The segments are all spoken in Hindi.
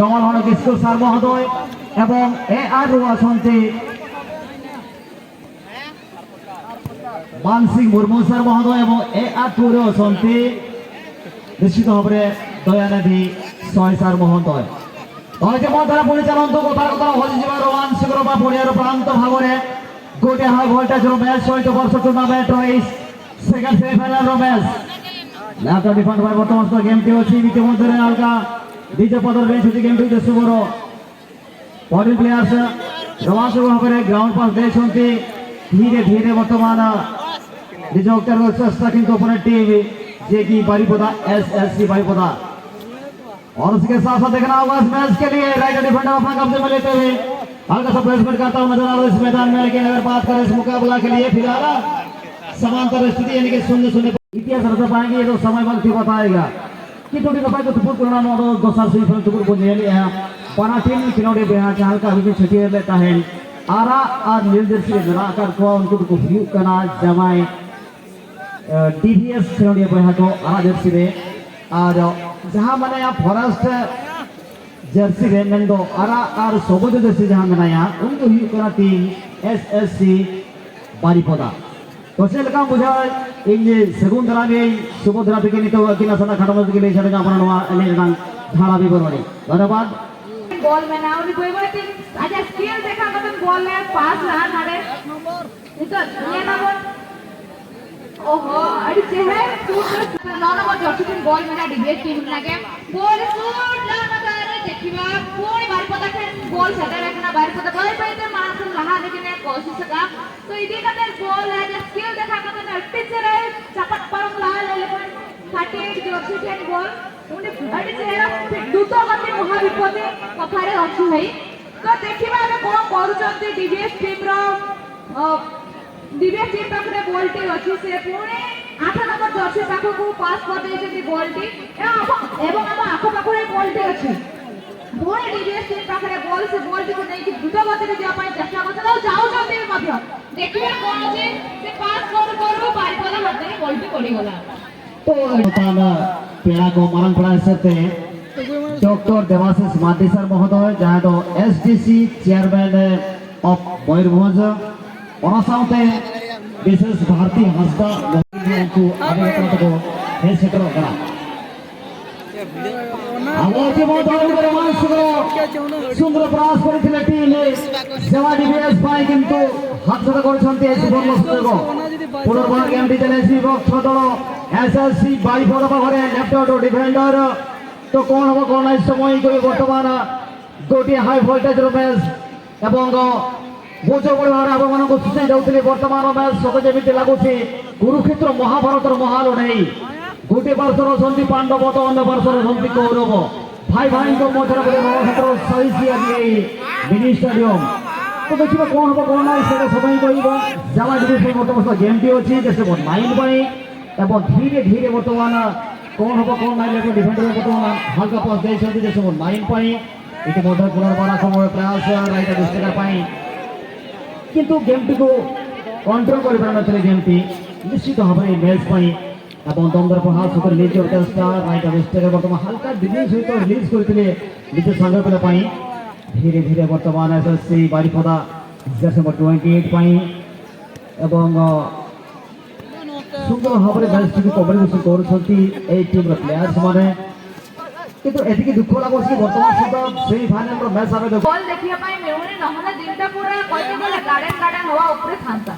कमल हन किस्कु सार महोदय एवं ए आर आसंती मानसिंह मुर्मू सार महोदय एवं ए आर टूर आसंती निश्चित भाव में दयानिधि सय सार महोदय मध्य परिचालन कथा कथा हजिजा रोमांचकर पड़ियार प्रांत भाव में गोटे हाई भोल्टेज मैच सहित वर्ष टूर्णामेंट सेकेंड सेमिफाइनल मैच लैपटॉप डिफेंड बाय बर्तमान गेम टी अच्छी इतिमध्य अलगा डीजे पदर रही गेम टी देशवर बॉडी प्लेयर्स रोमांचक भाव में ग्राउंड पास देखते धीरे धीरे बर्तमान निज चेष्टा किंतु ओपोनेंट टीम जे की बारीपदा एसएससी बारीपदा और उसके साथ साथ देखना होगा इस मैच के लिए राइट डिफेंडर अपना कब्जे में लेते हुए हल्का सा प्लेसमेंट करता हुआ नजर आ रहा है इस मैदान में। लेकिन अगर बात करें इस मुकाबला के लिए फिलहाल समांतर स्थिति यानी कि 0-0 इतिहास रच पाएंगे ये तो समय वक्त ही बताएगा कि टोटी नफा को तुपुर करना मोड़ो दोसर से फिर तुपुर को ले लिया पाना टीम किनोडे बेहा के हल्का भी छुट्टी लेता है आरा और निर्देश बनाकर को उनको को व्यू करना जमाए डीवीएस किनोडे बेहा को आरा जर्सी में और जहां मैंने यहाँ फॉरेस्ट जर्सी रे मेंदो आरा और सबोज जर्सी जहां मैंने यहाँ उनको व्यू करना टीम एसएससी बारीपदा तो चलका बुझा इन सेगुन दरा में सुबोधरा के नितो किना सदा खटमत के लिए छड़गा अपना एने रंग धारा भी बरवाड़ी धन्यवाद बॉल में नाउ नी कोई बात आज स्किल देखा कतन बॉल ले पास रहा नारे इतो ये ना बोल ओहो अड़ी चेहरे शूट नौ नंबर जर्सी टीम बॉल में ना डिबेट टीम लागे बॉल शूट ला नगारे देखिबा कोई बार पता के बॉल सेटा रखना बाहर पता कोई पाइते मानस लहा लेकिन कोशिश का तो इदी कते बॉल है जे स्किल देखा कतन टिच रहे चपट परम ला ले 38 जर्सी टीम बॉल उन्हें अड़ी चेहरा दूत गति महाविपदे कथारे अछि है तो देखिबा हम कोन करूचंती डीबीएस टीम रो डीबीएस टीम पाखरे बॉल टी अछि से पुणे 8 नंबर जर्सी पाखो को पास कर देछथि बॉल टी एवं हम आखो पाखरे बॉल टी अछि पुणे डीबीएस टीम पाखरे बॉल से बॉल टी को नै कि द्रुत गति रे जा पाई चेष्टा करछ तो जाउचंती मध्य देखिबा कोन अछि से पास करू बारीपदा हाथे बॉल टी पड़ी गला तो बताना पेड़ा को मरण पड़ा सकते हैं डॉक्टर देवाशीष माटी सर महोदय जहाँ तो एसडीसी चेयरमैन ऑफ मयूरभंज और साथे विशेष भारतीय हंसदा को आगे को हे क्षेत्र करा आवाज बहुत रोमांच को सुंदर प्रयास करथिले टीम सेवा डीबीएस पाई किंतु हाथ छटा करछन्ते एसी बॉल को पुनर्बार गेम टी चलेसी बक्स दल एसएससी बारीपदा पाखरे लेफ्ट डिफेंडर तो कौन हम कौन इस समय कोई वर्तमान गोटे हाई वोल्टेज मैच एवं बोझ बड़ी भाव आप मान सूचाई जाऊे वर्तमान मैच सत जमी लगुच कुरुक्षेत्र महाभारत महालड़ई गोटे पार्श्वर अच्छा पांडव तो अन्य पार्श्वर अच्छा कौरव भाई भाई मध्य रणक्षेत्र सही मिनी स्टाडियम तो देखिए कौन हम कौन ना समय कह जावा डिविजन बर्तमान गेम टी अच्छी जैसे 9 धीरे धीरे बर्तमान कौन हम कौन ना डिफेंडर बर्तमान हल्का पास देखते जैसे 9 इतिमध्य पुनर्बार आक्रमण प्रयास राइट डिस्ट्रिक्टर किंतु गेम टी को कंट्रोल कर पारे गेम टी निश्चित भाव में मैच दमदार प्रहार सहित रिलीज चेष्टा राइट डिस्ट्रिक्टर बर्तमान हल्का डिफेंस सहित रिलीज करते निज संग पिला धीरे धीरे बर्तमान एसएससी बारीपदा जर्सी नंबर 28 एवं सुंदर भाव में मैच टी कम्युनिकेशन कर टीम प्लेयर्स माने किंतु एतिकी दुख लागो कि वर्तमान सुधा सेमीफाइनल मैच आबे बॉल देखिया पाई मेउनी नहले दिनटा पूरा कइते गले गार्डन हवा ऊपर थांता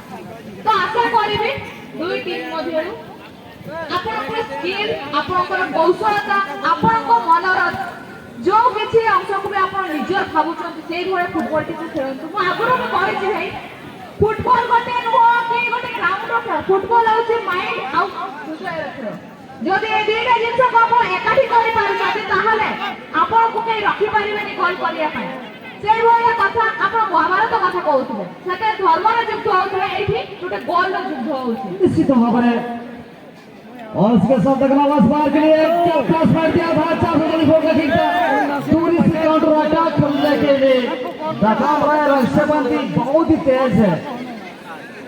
तो आशा करिबी दुई टीम मध्यरु आपनकर स्किल आपनकर कौशलता आपनको मनर जो किछि अंश को भी आपन निजर भाबुछन सेई भळे फुटबॉल टी खेलंतु मु आगरो में कहिछि भाई फुटबॉल गोटे नुहो कि गोटे ग्राउंड रो फुटबॉल होछि माइंड आउ सुजय रखरो जदि ए दुईटा जिंस को आपण एकाठी करि पारुछथि ताहले आपण को केई रखि परिबेनी गोल करिया पाई सेई भळे कथा आपण महाभारत कथा कहउथिले सते धर्मर युद्ध होउथिले एठी गोटे गोल रो युद्ध होउछि निश्चित भाव में और उसके साथ देखना बस बार के लिए पास मार दिया था 4 फोड़ का खींचा दूरी से काउंटर अटैक करने के लिए देखा रहा है रक्षाबंदी बहुत ही तेज है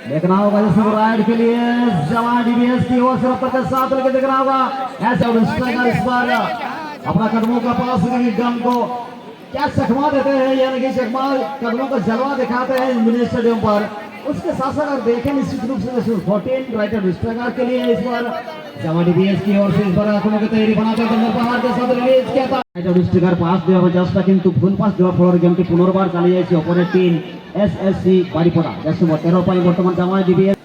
देखना होगा जैसे राइड के लिए जवान डीबीएस की ओर से रफ्तार के साथ लेके देखना होगा ऐसे स्ट्राइकर इस बार अपना कदमों का पास गन को क्या चकमा देते हैं, यानी कि चकमा कदमों का जलवा दिखाते हैं मिनी स्टेडियम पर। उसके साथ साथ अगर देखें निश्चित रूप से 14 राइटर स्ट्राइकर के लिए इस बार जमा डीबीएस की ओर से इस बार आंखों की तैयारी बनाते हैं बाहर के साथ रिलीज किया था राइटर स्ट्राइकर पास देওয়া চেষ্টা কিন্তু ভুল পাস দেওয়ার ফলে গেমটি পুনর্বার চালিয়ে যাচ্ছে অপোনেন্ট টিম এসএসসি বাড়িপড়া। যার সময় 13 পয়েন্ট বর্তমান জামা ডিবিএস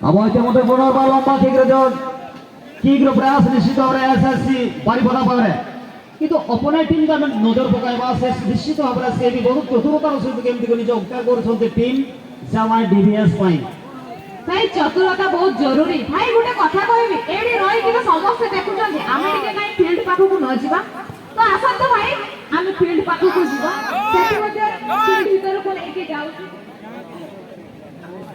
আবহাওয়ার মধ্যে পুনর্বার লম্বা কিগ্র প্রয়াস নিশ্চিত হবে এসএসসি বাড়িপড়া পারে কিন্তু অপোনেন্ট টিম का नजर पकाइबा से निश्चित भाव से भी बहुत चतुरतार सहित गेमटी निज उपकार कर टीम जामा डीबीएस पाई भाई चतुरता बहुत जरूरी भाई गोटे कथा कहबी एडी रही कि समस्त देखुछन आमे टिके काई फील्ड पाखु को न जिबा तो आसन तो भाई आमे फील्ड पाखु को जिबा सेति मध्ये फील्ड भीतर को लेके जाऊ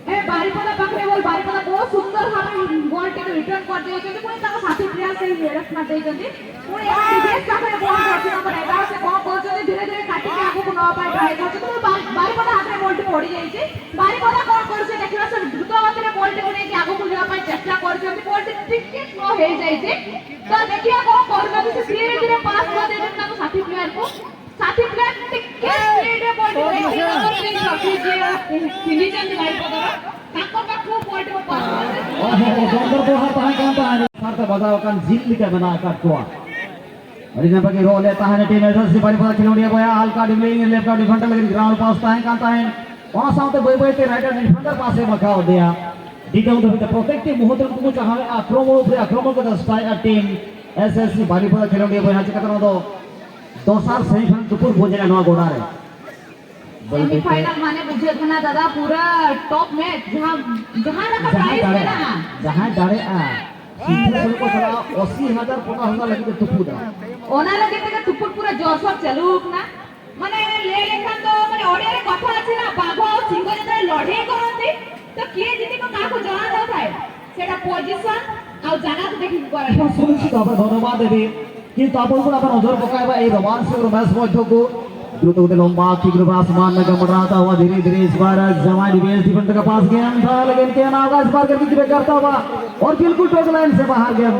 ए बारीपदा पाखरे बोल बारीपदा बहुत सुंदर भाबे बॉल टिके रिटर्न कर दियो कि कोई ताको साथी प्लेयर से हेरस ना देई जंदी कोई डीबीएस पाखरे बॉल करछि नंबर 11 से कौन करछन धीरे धीरे काटी के आगु को न पाई ट्राई करछ तो बारीपदा हाथ में बॉल टी पड़ी जाई छी बारीपदा कोन करछ देखिबा से द्रुत गति बॉल टी को लेके आगु को जावा पाई चेष्टा करछन बॉल टी टिके स्लो हो जाई छी तो देखिया कोन करछ से धीरे धीरे पास कर दे ताको साथी प्लेयर टिके स्पीड रे बॉल टी लेके रखी जे फिनिशन बारीपदा ताको पाखु बॉल टी को पास कर दे ओहो जोंदर को हाथ है कांता है साथ बजाओ कान जिल के बना काट को अरिना बगे रोल लेता है टीम एसएससी बारीपड़ा खिलौड़िया बोया हल्का डिबलिंग लेफ्ट डिफेंडर लेकिन ग्राउंड पास है कांता है वहां साउंड बय बय ते राइटर डिफेंडर पासे मकाओ दिया दिगम तो प्रोटेक्टिव मुहूर्त को चाहे आक्रमण को दस्ताय टीम एसएससी बारीपड़ा खिलौड़िया बोया चिकन दो दोसार सेमीफाइनल दुपुर भोजन नवा गोड़ा रे सेमीफाइनल माने बुझे ना दादा पूरा टॉप मैच जहां रखा प्राइस है ना जहां डारे आ सीधे को चला 80,000 50,000 लगे तुपु दा ओना लगे ते तुपुर पूरा जोरसोर चलुक ना माने ले लेखन तो माने ओडिया रे कथा अछि ना बाघ और सिंह जते लड़ाई करंती तो किए जीती को काको जଣା जाउ थाए सेटा पोजीशन आ जाना तो देखि करे सुनिश्चित भाव धन्यवाद देबी কিন্তু आपन को अपन नजर पकाइबा ए रोमांस और मैच मध्य को द्रुत गति लंबा किग्र आसमान में गमड़ाता हुआ धीरे धीरे इस बार जमा डीबीएस डिफेंडर के पास गेम था लेकिन के ना आगाज पार करके जिबे करता हुआ और बिल्कुल टोटल लाइन से बाहर गेम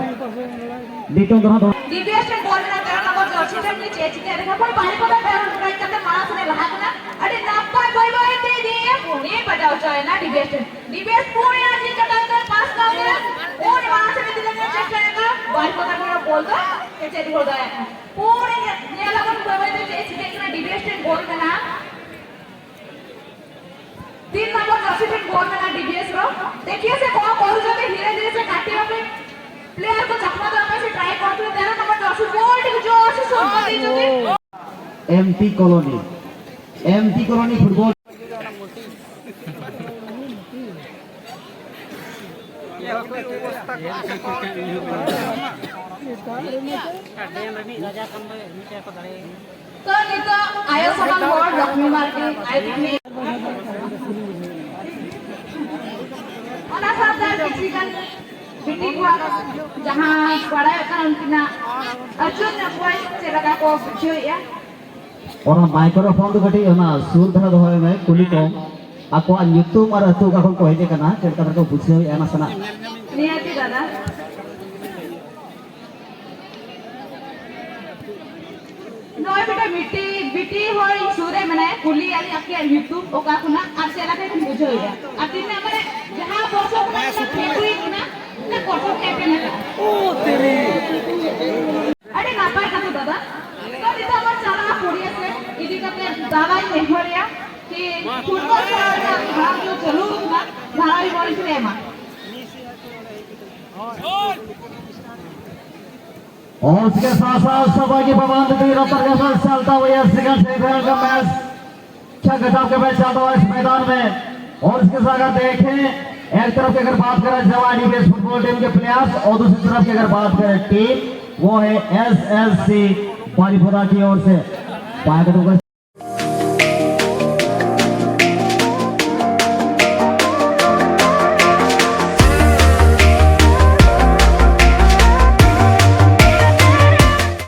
डीटों दोनों डीबीएस में बॉल ना तेरा नंबर जर्सी टीम नी चेची के देखा पर पानी पता ट्राई करते मानस ने लहा ना अरे नापा कोई बोए ते दिए पुणे बजाओ चाहे ना डीबीएस पुणे आज कटा कर पास का और वहां से भी दिलने चेक करेगा बॉल पकड़ के बोल दो के चेक हो गया पुणे ये लगन कोई ते चेची के ना डीबीएस टीम गोल में ना 3 नंबर जर्सी टीम गोल में ना डीबीएस रो देखिए से कौन करू जो धीरे धीरे से काटिया पे प्लेयर को चकमा देने से ट्राई करते हैं 13 नंबर जर्सी गोल जो से सोच दी जल्दी एमटी कॉलोनी फुटबॉल तो नितो आयो समान बोर्ड लक्ष्मी मार्टी आई ओना साथ किसी का बिटी को जहां पढ़ाई का उनका अर्जुन ने पॉइंट से लगा को पिछो या और माइक्रोफोन तो कटी ना सुर धरा दो है कुली को ako an YouTube ar tu ka ko hede kana cerita ko buchhe ana sana नियति दादा नय बेटा बिटी होय सुरे माने कुली आली आके YouTube ओ का कुना আর সেলা কে বুঝো ইয়া আর দিনে মানে যাহা বর্ষ কুনা ফেকুই না না কত কেটে না ও তেরি আরে না পায় কাকু দাদা তো দিতে আমার চালা পড়ি আছে ইদিকাতে দাদাই নেহরিয়া कि फुटबॉल खेळायला भाग जो चलू ना धारावी बॉल प्रेमा और उसके साथ साथ सभा की पाबंदी भी रफ्तार के साथ चलता हुआ यह सेकंड सेमीफाइनल का मैच छह घटाव के मैच चलता हुआ इस मैदान में और इसके साथ अगर देखें एक तरफ की अगर बात करें जवान डीबीएस फुटबॉल टीम के प्लेयर्स और दूसरी तरफ की अगर बात करें टीम वो है एसएससी बारीपड़ा की ओर से